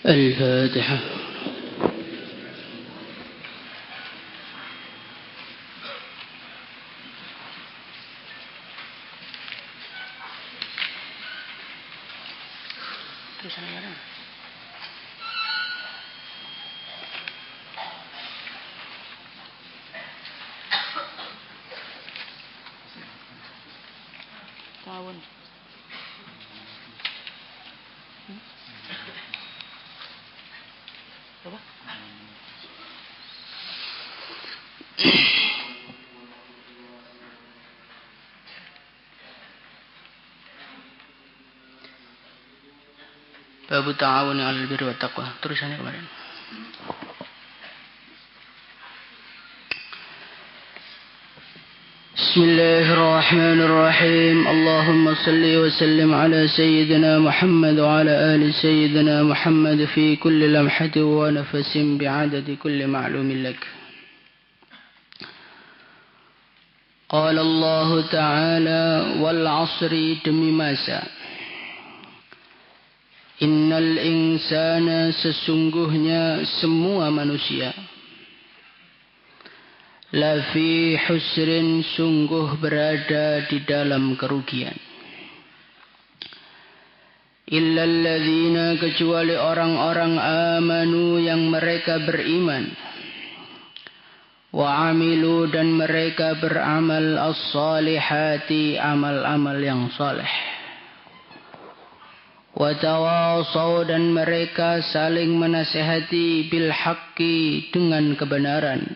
الفاتحة. Tahun. Apa? Bab ta'awun 'alal birri wat taqwa. Terusannya kemarin. Bismillahirrahmanirrahim. Allahumma salli wa sallim ala sayyidina Muhammad wa ala ali sayyidina Muhammad fi kulli lamhatin wa nafasin bi'adadi kulli ma'lumin lak. Qala Allah Ta'ala wal 'asri demi masa. Innal insana sesungguhnya semua manusia lafi husrin sungguh berada di dalam kerugian. Illal ladzina kecuali orang-orang amanu yang mereka beriman. Wa amilu dan mereka beramal as-salihati amal-amal yang saleh. Wa tawasaw dan mereka saling menasihati bil haqqi dengan kebenaran.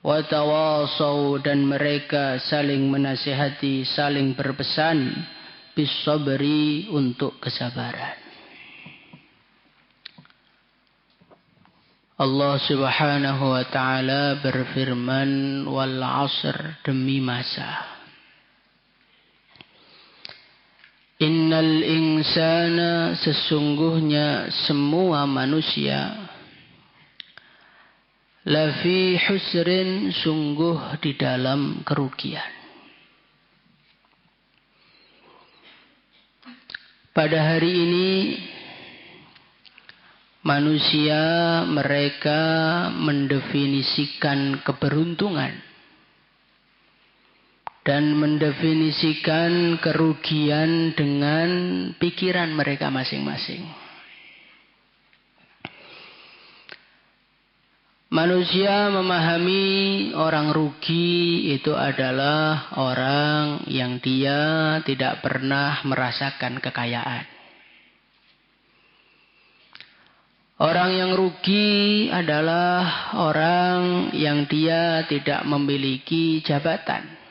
Wa tawasaw dan mereka saling menasihati, saling berpesan bis sabri untuk kesabaran. Allah Subhanahu wa taala berfirman wal 'asr demi masa. Innal insana sesungguhnya semua manusia lafi husrin sungguh di dalam kerugian. Pada hari ini manusia mereka mendefinisikan keberuntungan dan mendefinisikan kerugian dengan pikiran mereka masing-masing. Manusia memahami orang rugi itu adalah orang yang dia tidak pernah merasakan kekayaan. Orang yang rugi adalah orang yang dia tidak memiliki jabatan.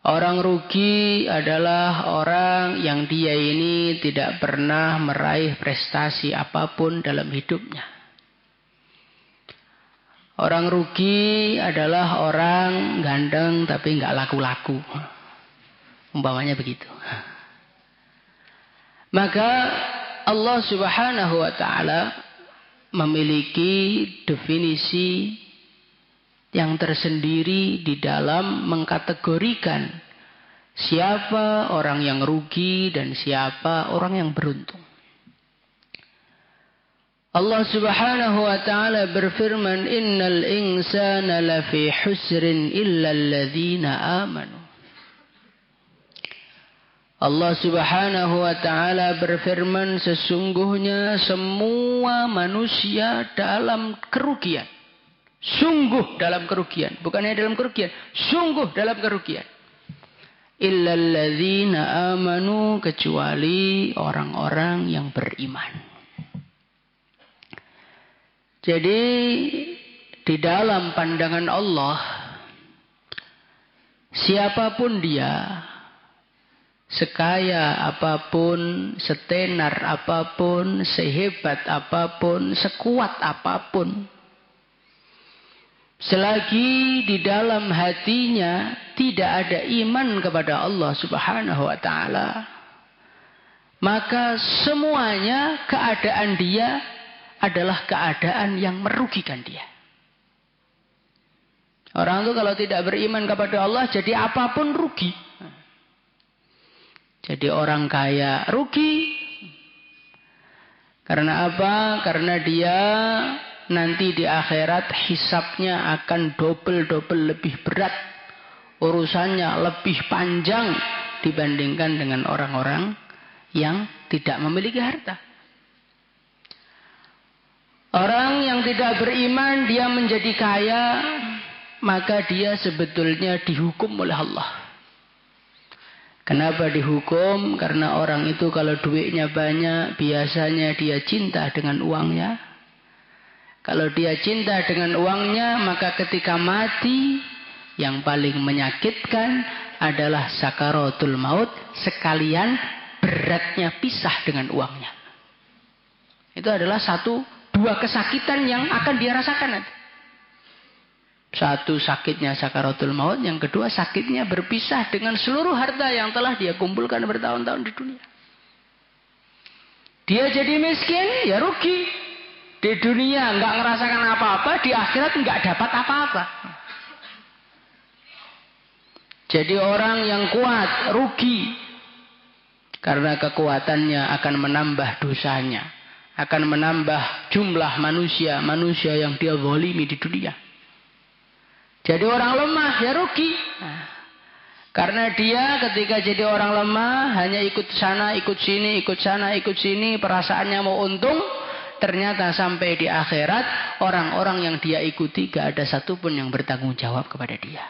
Orang rugi adalah orang yang dia ini tidak pernah meraih prestasi apapun dalam hidupnya. Orang rugi adalah orang ganteng tapi nggak laku-laku. Umpamanya begitu. Maka Allah Subhanahu wa taala memiliki definisi yang tersendiri di dalam mengkategorikan siapa orang yang rugi dan siapa orang yang beruntung. Allah Subhanahu wa taala berfirman innal insana lafi husrin illa alladzina amanu. Allah Subhanahu wa taala berfirman sesungguhnya semua manusia dalam kerugian. Sungguh dalam kerugian. Bukan hanya dalam kerugian. Sungguh dalam kerugian. Illal ladzina amanu kecuali orang-orang yang beriman. Jadi di dalam pandangan Allah siapapun dia, sekaya apapun, setenar apapun, sehebat apapun, sekuat apapun, selagi di dalam hatinya tidak ada iman kepada Allah Subhanahu wa taala, maka semuanya keadaan dia adalah keadaan yang merugikan dia. Orang itu kalau tidak beriman kepada Allah, jadi apapun rugi. Jadi orang kaya rugi, Karena apa? Karena dia nanti di akhirat hisabnya akan double lebih berat. Urusannya lebih panjang dibandingkan dengan orang-orang yang tidak memiliki harta. Orang yang tidak beriman dia menjadi kaya, maka dia sebetulnya dihukum oleh Allah. Kenapa dihukum? Karena orang itu kalau duitnya banyak, biasanya dia cinta dengan uangnya. Kalau dia cinta dengan uangnya, maka ketika mati, yang paling menyakitkan adalah sakaratul maut, sekalian beratnya pisah dengan uangnya. Itu adalah dua kesakitan yang akan dia rasakan nanti. Satu, sakitnya sakaratul maut. Yang kedua, sakitnya berpisah dengan seluruh harta yang telah dia kumpulkan bertahun-tahun di dunia. Dia jadi miskin, ya rugi. Di dunia nggak ngerasakan apa-apa, di akhirat nggak dapat apa-apa. Jadi orang yang kuat rugi. Karena kekuatannya akan menambah dosanya. Akan menambah jumlah manusia yang dia zalimi di dunia. Jadi orang lemah ya rugi. Karena dia ketika jadi orang lemah hanya ikut sana, ikut sini, ikut sana, ikut sini, perasaannya mau untung, ternyata sampai di akhirat orang-orang yang dia ikuti gak ada satupun yang bertanggung jawab kepada dia.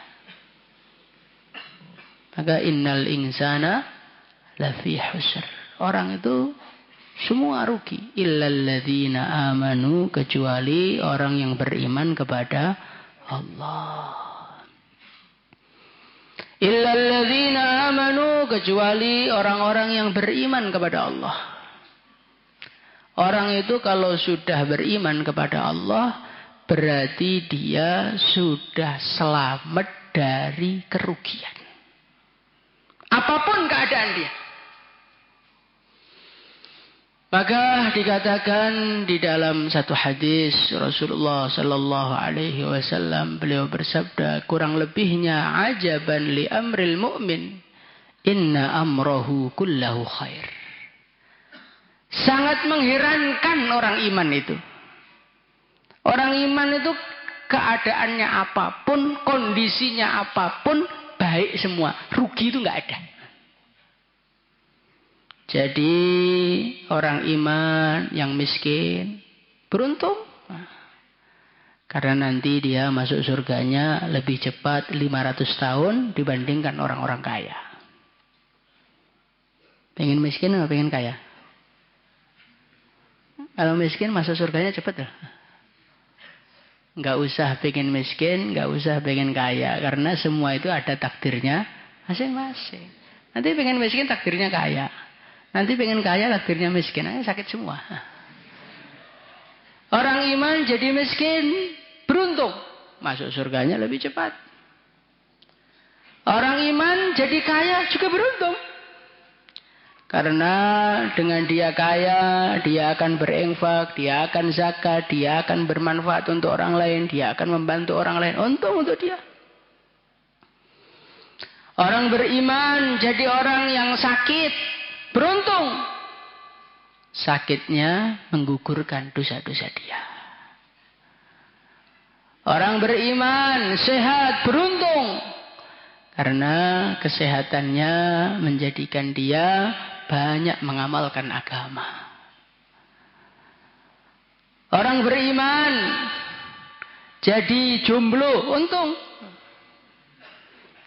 Maka innal insana lafi husr. Orang itu semua rugi. Illal ladzina amanu, kecuali orang yang beriman kepada Allah. Illal ladzina amanu, kecuali orang-orang yang beriman kepada Allah. Orang itu kalau sudah beriman kepada Allah, berarti dia sudah selamat dari kerugian. Apapun keadaan dia. Maka dikatakan di dalam satu hadis Rasulullah sallallahu alaihi wasallam, beliau bersabda, kurang lebihnya ajaban li amril mu'min, inna amrahu kullahu khair. Sangat mengherankan orang iman itu. Orang iman itu keadaannya apapun, kondisinya apapun, baik semua. Rugi itu nggak ada. Jadi orang iman yang miskin beruntung. Karena nanti dia masuk surganya lebih cepat 500 tahun dibandingkan orang-orang kaya. Pengen miskin atau pengen kaya? Kalau miskin masuk surganya cepat loh. Nggak usah pengen miskin, nggak usah pengen kaya. Karena semua itu ada takdirnya masing-masing. Nanti pengen miskin takdirnya kaya. Nanti pengen kaya takdirnya miskin. Sakit semua. Orang iman jadi miskin beruntung. Masuk surganya lebih cepat. Orang iman jadi kaya juga beruntung. Karena dengan dia kaya, dia akan berinfak, dia akan zakat, dia akan bermanfaat untuk orang lain, dia akan membantu orang lain. Untung untuk dia. Orang beriman jadi orang yang sakit. Beruntung. Sakitnya menggugurkan dosa-dosa dia. Orang beriman sehat, beruntung. Karena kesehatannya menjadikan dia banyak mengamalkan agama. Orang beriman jadi jomblo, untung.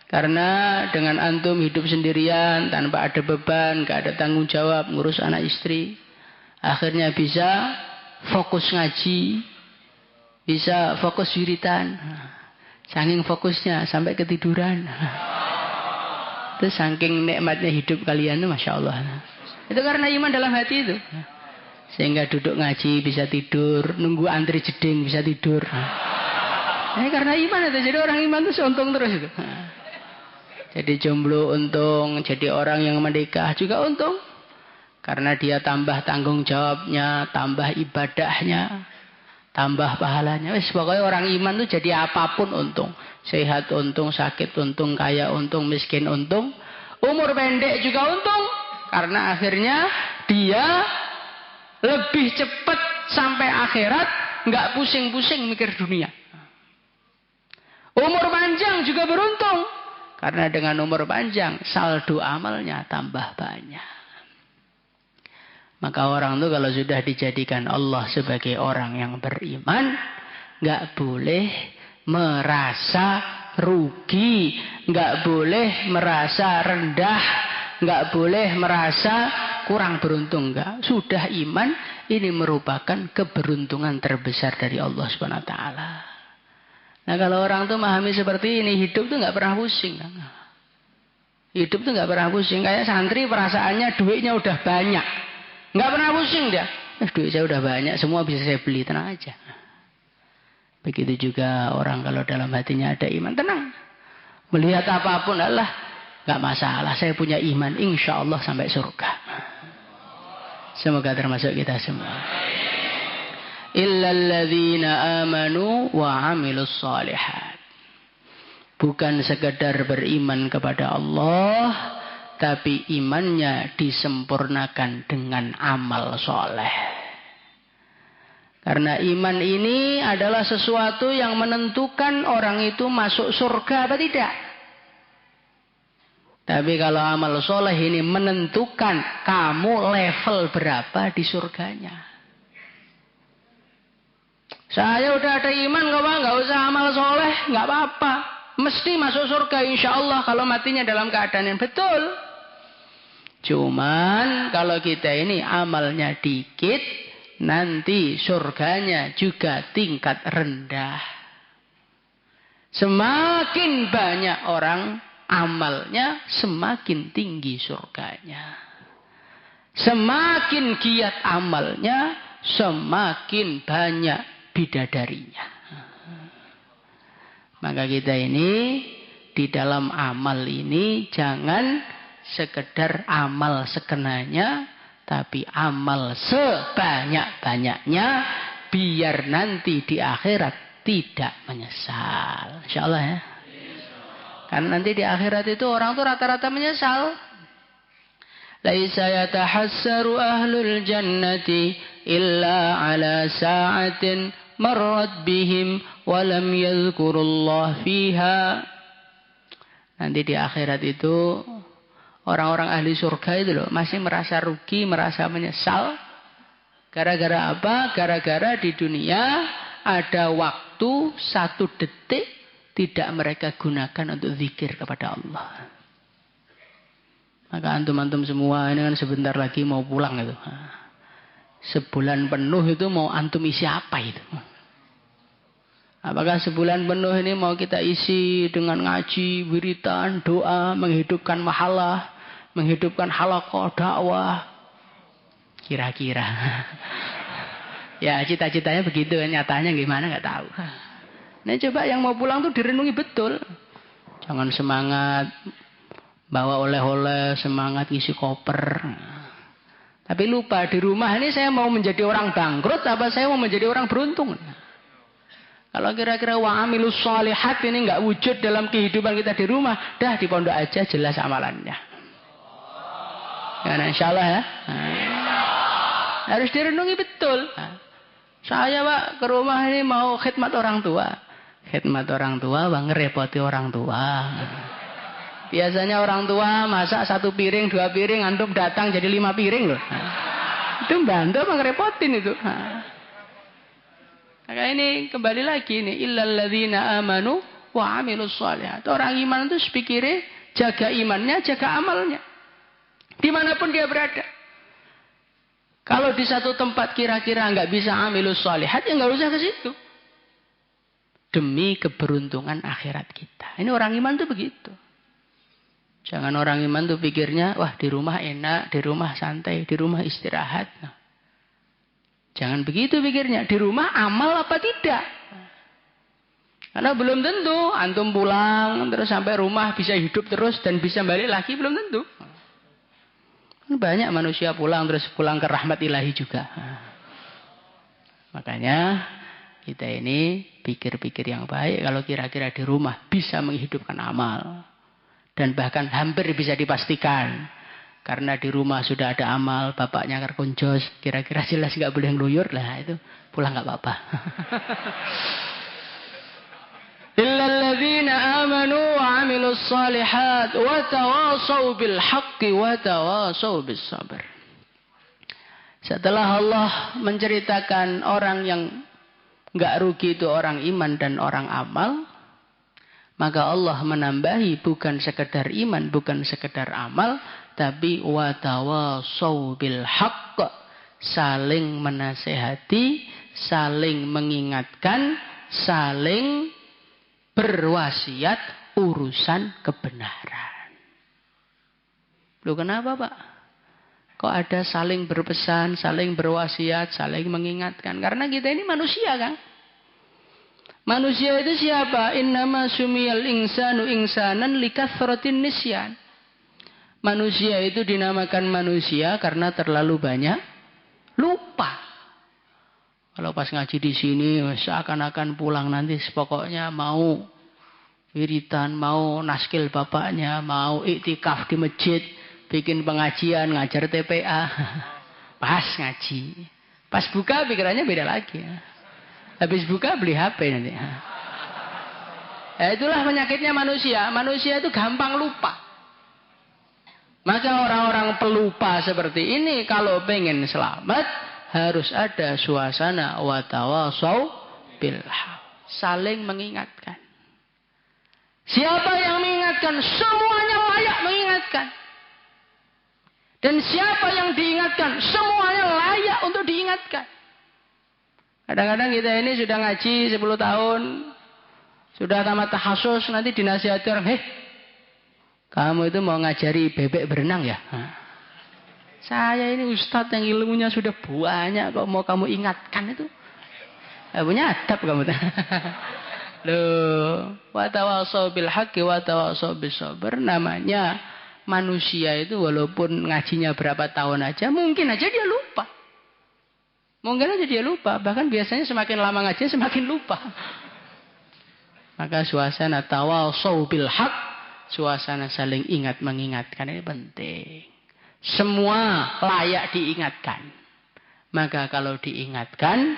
Karena dengan antum hidup sendirian, tanpa ada beban, gak ada tanggung jawab, ngurus anak istri. Akhirnya bisa fokus ngaji, bisa fokus wiritan. Saking fokusnya sampai ketiduran. Itu saking nikmatnya hidup kalian itu, Masya Allah. Itu karena iman dalam hati itu. Sehingga duduk ngaji bisa tidur, nunggu antri jeding bisa tidur. Ini karena iman itu, jadi orang iman itu untung terus itu. Jadi jomblo untung, jadi orang yang menikah juga untung. Karena dia tambah tanggung jawabnya, tambah ibadahnya, tambah pahalanya. Pokoknya orang iman itu jadi apapun untung. Sehat untung, sakit untung, kaya untung, miskin untung. Umur pendek juga untung. Karena akhirnya dia lebih cepat sampai akhirat, nggak pusing-pusing mikir dunia. Umur panjang juga beruntung, karena dengan umur panjang saldo amalnya tambah banyak. Maka orang itu kalau sudah dijadikan Allah sebagai orang yang beriman, nggak boleh merasa rugi, nggak boleh merasa rendah, nggak boleh merasa kurang beruntung. Nggak. Sudah iman, ini merupakan keberuntungan terbesar dari Allah Subhanahu Wa Taala. Nah kalau orang tuh memahami seperti ini, hidup tuh nggak pernah pusing. Hidup tuh nggak pernah pusing. Kayak santri perasaannya duitnya udah banyak. Nggak pernah pusing dia. Duit saya udah banyak, semua bisa saya beli, tenang aja. Begitu juga orang kalau dalam hatinya ada iman, tenang. Melihat apapun, Allah, nggak masalah. Saya punya iman, insya Allah sampai surga. Semoga termasuk kita semua. Illalladzina amanu wa amilus shalihat. Bukan sekedar beriman kepada Allah, tapi imannya disempurnakan dengan amal soleh. Karena iman ini adalah sesuatu yang menentukan orang itu masuk surga atau tidak. Tapi kalau amal soleh ini menentukan kamu level berapa di surganya. Saya udah ada iman kok Pak, nggak usah amal soleh, nggak apa-apa. Mesti masuk surga insya Allah kalau matinya dalam keadaan yang betul. Cuman kalau kita ini amalnya dikit, nanti surganya juga tingkat rendah. Semakin banyak orang amalnya, semakin tinggi surganya. Semakin giat amalnya, semakin banyak bidadarinya. Maka kita ini di dalam amal ini jangan sekedar amal sekenanya, tapi amal sebanyak-banyaknya biar nanti di akhirat tidak menyesal. Insyaallah ya. Karena nanti di akhirat itu orang tuh rata-rata menyesal. Laisa yatahassaru ahlul jannati illa ala sa'atin marrat bihim walam yadhkurullah fiha. Nanti di akhirat itu orang-orang ahli surga itu loh masih merasa rugi, merasa menyesal. Gara-gara apa? Gara-gara di dunia ada waktu 1 detik tidak mereka gunakan untuk zikir kepada Allah. Maka antum-antum semua ini kan sebentar lagi mau pulang itu. Sebulan penuh itu mau antum isi apa itu? Apakah sebulan penuh ini mau kita isi dengan ngaji, wiritan, doa, menghidupkan mahalah, menghidupkan halaqah dakwah? Kira-kira. Ya cita-citanya begitu, nyatanya gimana nggak tahu. Nah coba yang mau pulang tuh direnungi betul. Jangan semangat bawa oleh-oleh, semangat isi koper. Tapi lupa di rumah ini saya mau menjadi orang bangkrut apa saya mau menjadi orang beruntung. Kalau kira-kira wa amilus shalihat ini nggak wujud dalam kehidupan kita di rumah, dah di pondok aja jelas amalannya. Karena insya Allah ya. Harus direnungi betul. Saya Pak ke rumah ini mau khidmat orang tua. Khidmat orang tua, bang ngerepoti orang tua. Biasanya orang tua masak 1 piring, 2 piring, antum datang jadi 5 piring loh. Itu bantu bang ngerepotin itu. Maka ini kembali lagi nih. Illalladzina amanu wa amilus shalihat. Orang iman itu sepikirnya jaga imannya, jaga amalnya. Dimanapun dia berada. Kalau di satu tempat kira-kira nggak bisa amilus shalihat, ya nggak usah ke situ. Demi keberuntungan akhirat kita. Ini orang iman tuh begitu. Jangan orang iman tuh pikirnya, wah di rumah enak, di rumah santai, di rumah istirahat. Nah, jangan begitu pikirnya. Di rumah amal apa tidak? Karena belum tentu antum pulang terus sampai rumah bisa hidup terus dan bisa balik lagi, belum tentu. Banyak manusia pulang terus pulang ke rahmat ilahi juga. Makanya kita ini pikir-pikir yang baik kalau kira-kira di rumah bisa menghidupkan amal. Dan bahkan hampir bisa dipastikan Karena di rumah sudah ada amal, bapaknya kerkonjos, kira-kira jelas nggak boleh ngeluyur lah, itu pulang nggak apa-apa. Illalladzina amanu wa amilus solihat wa tawasau bil haqqi wa tawasau bis sabr. Setelah Allah menceritakan orang yang nggak rugi itu orang iman dan orang amal, maka Allah menambahi bukan sekedar iman, bukan sekedar amal, tapi watawasau bil haqq, saling menasehati, saling mengingatkan, saling berwasiat urusan kebenaran. Loh kenapa Pak? Kok ada saling berpesan, saling berwasiat, saling mengingatkan? Karena kita ini manusia kan? Manusia itu siapa? Innama sumiyal insanu insanan likathratin nisyan. Manusia itu dinamakan manusia karena terlalu banyak lupa. Kalau pas ngaji di sini seakan-akan pulang nanti pokoknya mau wiritan, mau naskil bapaknya, mau iktikaf di masjid, bikin pengajian, ngajar TPA. Pas ngaji. Pas buka pikirannya beda lagi. Habis buka beli HP nanti. Itulah penyakitnya manusia. Manusia itu gampang lupa. Maka orang-orang pelupa seperti ini kalau pengen selamat harus ada suasana watawasau bil haq. Saling mengingatkan. Siapa yang mengingatkan? Semuanya layak mengingatkan. Dan siapa yang diingatkan? Semuanya layak untuk diingatkan. Kadang-kadang kita ini sudah ngaji 10 tahun. Sudah tamat tahasus. Nanti dinasihati orang. Hei, kamu itu mau ngajari bebek berenang ya? Saya ini ustadz yang ilmunya sudah banyak. Kok mau kamu ingatkan itu? Punya adab kamu. Loh. Watawasau bil haqqi watawasau bis sabr. Namanya manusia itu walaupun ngajinya berapa tahun aja. Mungkin aja dia lupa. Mungkin aja dia lupa. Bahkan biasanya semakin lama ngaji semakin lupa. Maka suasana tawasau bil haq, suasana saling ingat mengingatkan ini penting. Semua layak diingatkan. Maka kalau diingatkan,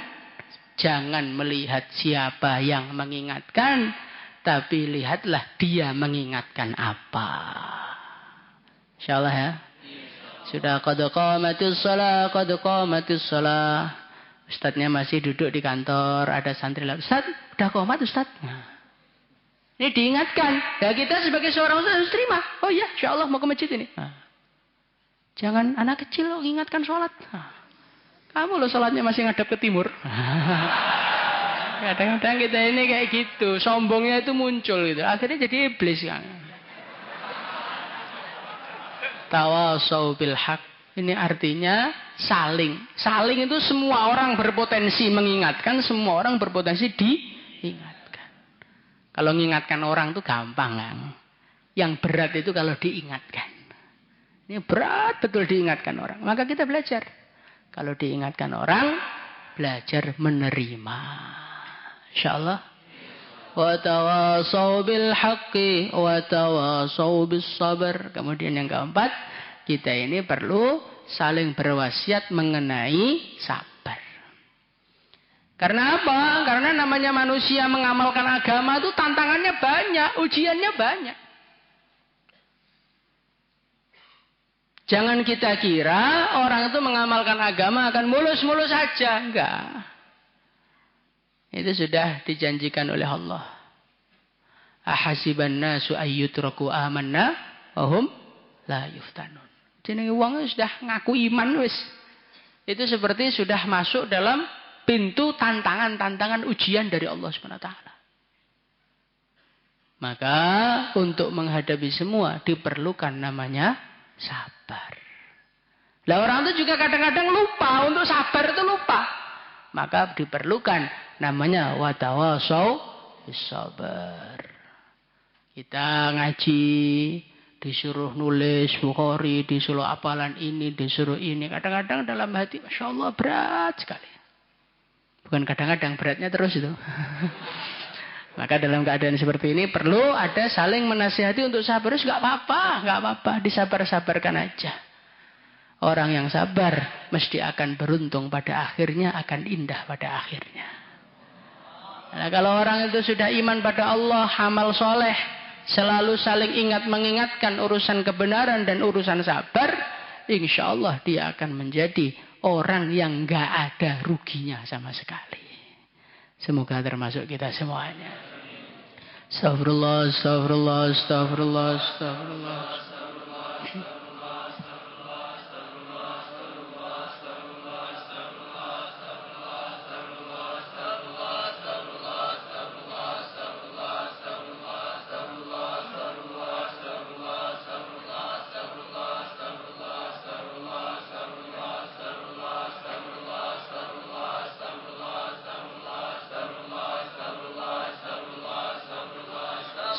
jangan melihat siapa yang mengingatkan, tapi lihatlah dia mengingatkan apa. Insyaallah ya. Sudah qad qamatis shalah, qad qamatis shalah. Ustadznya masih duduk di kantor, ada santri lain. Ustadz, udah qomat Ustadz. Nah. Ini diingatkan. Ya kita sebagai seorang ustadz harus terima. Oh iya, insyaallah mau ke masjid ini. Nah. Jangan anak kecil lo ingatkan sholat. Nah. Kamu lo sholatnya masih ngadap ke timur. Kadang-kadang kita ini kayak gitu. Sombongnya itu muncul gitu. Akhirnya jadi iblis kan. Tawasau bil haq. Ini artinya saling. Saling itu semua orang berpotensi mengingatkan. Semua orang berpotensi diingatkan. Kalau mengingatkan orang itu gampang kan. Yang berat itu kalau diingatkan. Ini berat betul diingatkan orang. Maka kita belajar. Kalau diingatkan orang, belajar menerima. InsyaAllah. Wa tawasau bil haqqi wa tawasau bis sabr. Kemudian yang keempat, kita ini perlu saling berwasiat mengenai sabar. Karena apa? Karena namanya manusia mengamalkan agama itu tantangannya banyak, ujiannya banyak. Jangan kita kira orang itu mengamalkan agama akan mulus-mulus saja. Enggak. Itu sudah dijanjikan oleh Allah. Ahasiban nasu ayyutraku amanna wahum la yuftanun. Jenenge wong sudah ngaku iman wis. Itu seperti sudah masuk dalam pintu tantangan-tantangan ujian dari Allah Subhanahu wa taala. Maka untuk menghadapi semua diperlukan namanya sabar. Lah orang itu juga kadang-kadang lupa. Untuk sabar itu lupa. Maka diperlukan namanya watawasau bis sabar. Kita ngaji, disuruh nulis Bukhari, disuruh hafalan ini, disuruh ini. Kadang-kadang dalam hati, Masya Allah berat sekali. Bukan kadang-kadang, beratnya terus itu. Maka dalam keadaan seperti ini perlu ada saling menasihati untuk sabar. Enggak apa-apa, disabar-sabarkan aja. Orang yang sabar mesti akan beruntung pada akhirnya, akan indah pada akhirnya. Nah, kalau orang itu sudah iman pada Allah, amal soleh, selalu saling ingat mengingatkan urusan kebenaran dan urusan sabar, insya Allah dia akan menjadi orang yang gak ada ruginya sama sekali. Semoga termasuk kita semuanya. Astagfirullah, astagfirullah, astagfirullah, astagfirullah.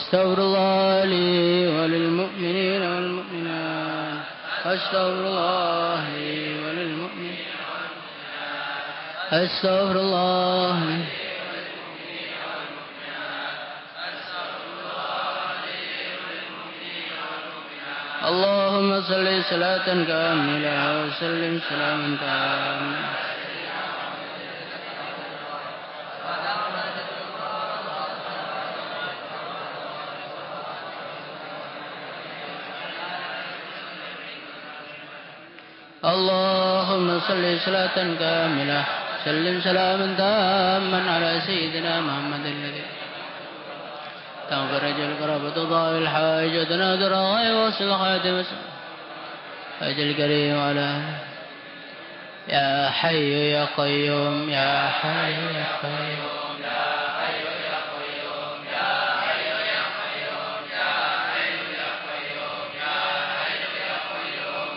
Astaghfirullah li walil mu'minin wal mu'minat. Astaghfirullah li walil mu'minin wal mu'minat. Astaghfirullah li Allahumma salli salatan kamilah wa sallim salaman kamilah. اللهم صل صلاة كاملة سلم سلاما تاما على سيدنا محمد الذي تنفرج الكرب تضاء الحاجة تنادر الغيب وصل خاتم أجل الكريم على يا حي يا قيوم يا حي يا قيوم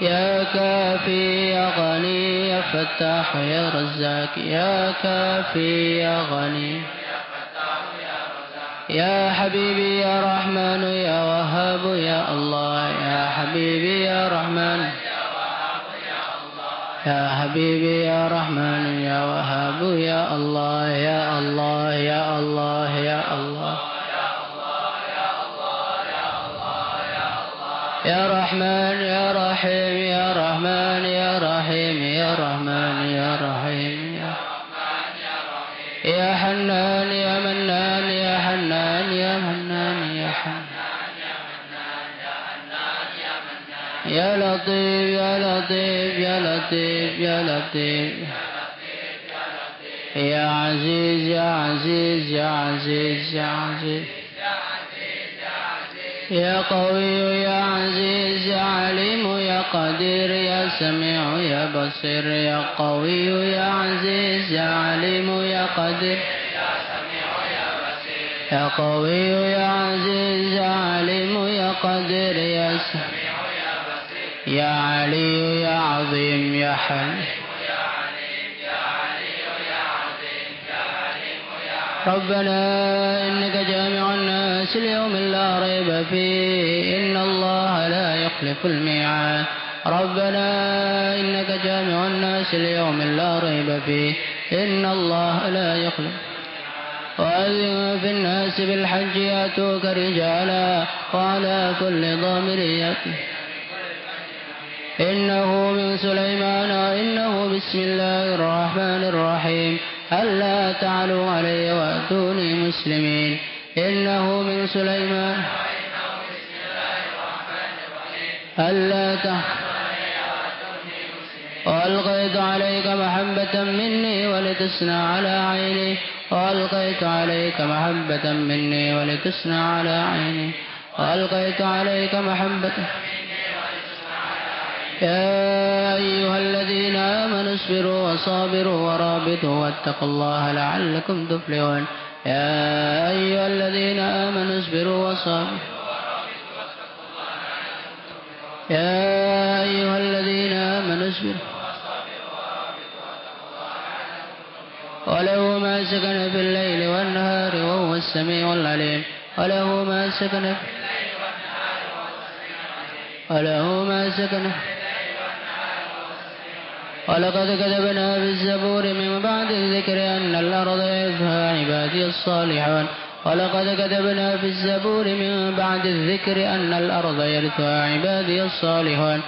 يا كافي يا غني يا فتاح يا رزاق يا كافي يا غني يا حبيبي يا رحمن يا وهاب يا الله يا حبيبي يا رحمن يا حبيبي يا رحمن يا وهاب يا الله يا الله يا الله يا الله يا رحمن يا رحيم يا رحمن يا رحيم يا رحمن يا رحيم يا حنان يا منان يا حنان يا منان يا حنان يا لطيف يا لطيف يا لطيف يا لطيف يا عزيز يا عزيز يا عزيز يا عزيز يا قوي يا عزيز يا عليم يا قدير يا سميع يا بصير يا قوي يا عزيز يا عليم يا قدير يا قوي يا عزيز يا عليم يا قدير يا سميع يا بصير يا علي يا عظيم يا حليم ربنا إنك جامع الناس ليوم لا ريب فيه إن الله لا يخلف الميعاد ربنا إنك جامع الناس ليوم لا ريب فيه إن الله لا يخلف وأذن في الناس بالحج يأتوك رجالا وعلى كل ضامر يأتي إنه من سليمان وإنه بسم الله الرحمن الرحيم ألا تعلوا علي وأتوني مسلمين إنه من سليمان ألا تعلوا وألقيت عليك محبة مني ولتصنع على عيني وألقيت عليك محبة مني ولتصنع على عيني وألقيت عليك محبة يا أيها الذين آمنوا اصبروا وصابروا ورابطوا واتقوا الله لعلكم تفلحون يا أيها الذين آمنوا اصبروا وصابروا يا أيها الذين آمنوا اصبروا وله ما سكن في الليل والنهار وهو السميع العليم وله ما سكن في الليل والنهار وله ما سكن ولقد كتبنا في الزبور من بعد الذكر أن الأرض يرثها عبادي الصالحون ولقد كتبنا في الزبور من بعد الذكر أن الأرض يرثها عبادي الصالحون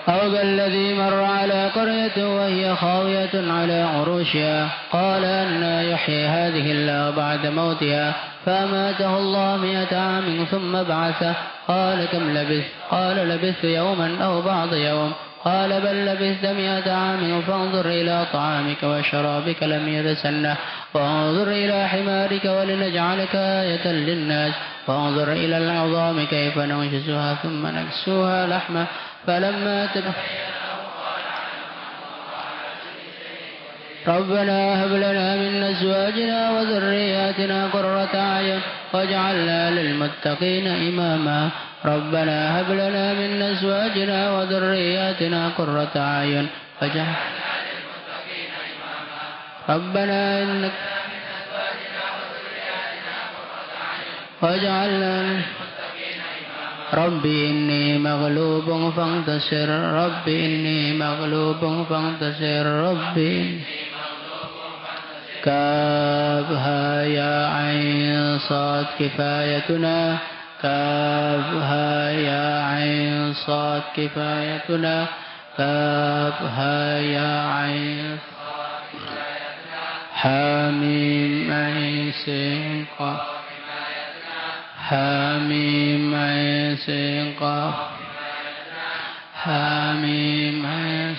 أو كالذي مر على قرية وهي خاوية على عروشها قال أنى يحيي هذه الله بعد موتها فأماته الله 100 عام ثم بعثه قال كم لبثت قال لبثت يوما أو بعض يوم قال بل لبثت 100 عام فانظر إلى طعامك وشرابك لم يتسنه وانظر إلى حمارك ولنجعلك آية للناس وانظر إلى العظام كيف ننشزها ثم نكسوها لحما فلما ربنا هب لنا من أزواجنا وذرياتنا قرة أعين واجعلنا للمتقين إماما ربنا هب لنا من أزواجنا وذرياتنا قرة أعين واجعلنا للمتقين إماما ربنا إنك واجعلنا ربي إني مغلوب فانتصر ربي إني مغلوب فانتصر ربي كافها يا عين صاد كفايتنا كافها يا عين صاد كفايتنا كافها يا عين حميم عين سين قاف حميم عين سين قاف حميم عين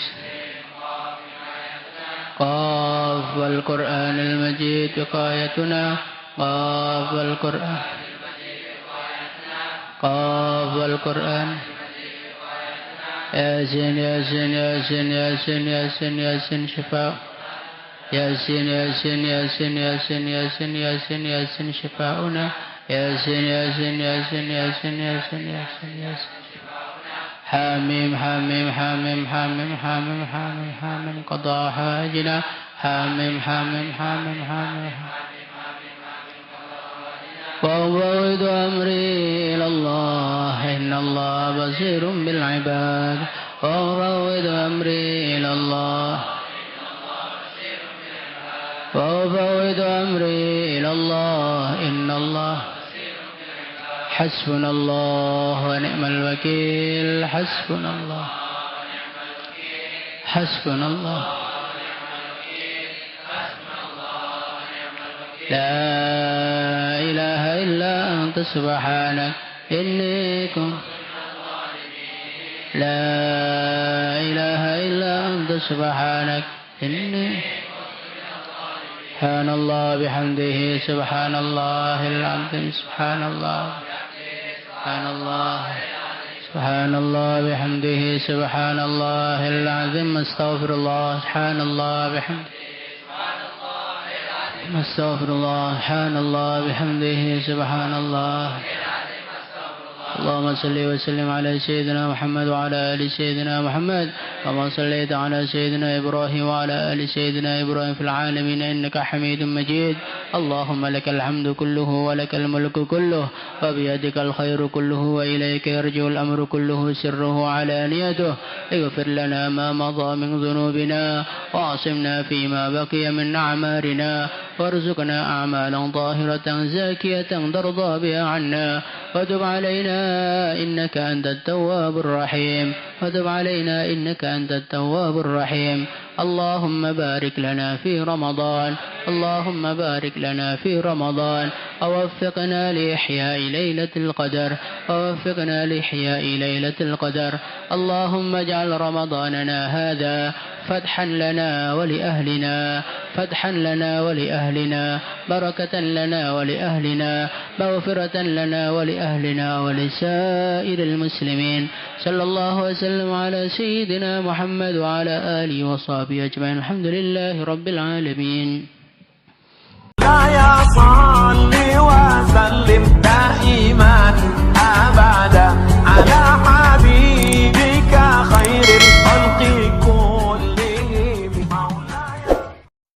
قاف والقرآن المجيد وقايتنا قاف والقرآن قاف والقرآن ياسين ياسين ياسين ياسين ياسين ياسين شفاء ياسين ياسين ياسين ياسين ياسين ياسين ياسين شفاؤنا ياسين ياسين ياسين ياسين ياسين ياسين ياسين حاميم حاميم حاميم حاميم حاميم حاميم حاميم قضاء حاجنا حاميم حاميم حاميم حاميم وأفوض أمري إلى الله إن الله بصير بالعباد وأفوض أمري إلى الله وأفوض أمري إلى الله إن الله حسبنا الله ونعم الوكيل حسبنا الله حسبنا الله لا إله إلا أنت سبحانك إني كنت لا إله إلا أنت سبحانك إني سبحان الله بحمده سبحان الله العظيم سبحان الله سبحان الله سبحان الله بحمده سبحان الله العظيم استغفر الله سبحان الله بحمده استغفر الله سبحان الله بحمده سبحان الله اللهم صل وسلم على سيدنا محمد وعلى آل سيدنا محمد كما صليت على سيدنا إبراهيم وعلى آل سيدنا إبراهيم في العالمين إنك حميد مجيد اللهم لك الحمد كله ولك الملك كله وبيدك الخير كله وإليك يرجع الأمر كله سره وعلانيته اغفر لنا ما مضى من ذنوبنا وعصمنا فيما بقي من أعمارنا وارزقنا أعمالا طاهرة زاكية ترضى بها عنا وتب علينا إنك أنت التواب الرحيم وتب علينا إنك أنت التواب الرحيم اللهم بارك لنا في رمضان اللهم بارك لنا في رمضان ووفقنا لإحياء ليلة القدر ووفقنا لإحياء ليلة القدر اللهم اجعل رمضاننا هذا فتحا لنا ولأهلنا فتحا لنا ولأهلنا بركة لنا ولأهلنا مغفرة لنا ولأهلنا ولسائر المسلمين صلى الله وسلم على سيدنا محمد وعلى آله وصحبه أجمعين الحمد لله رب العالمين.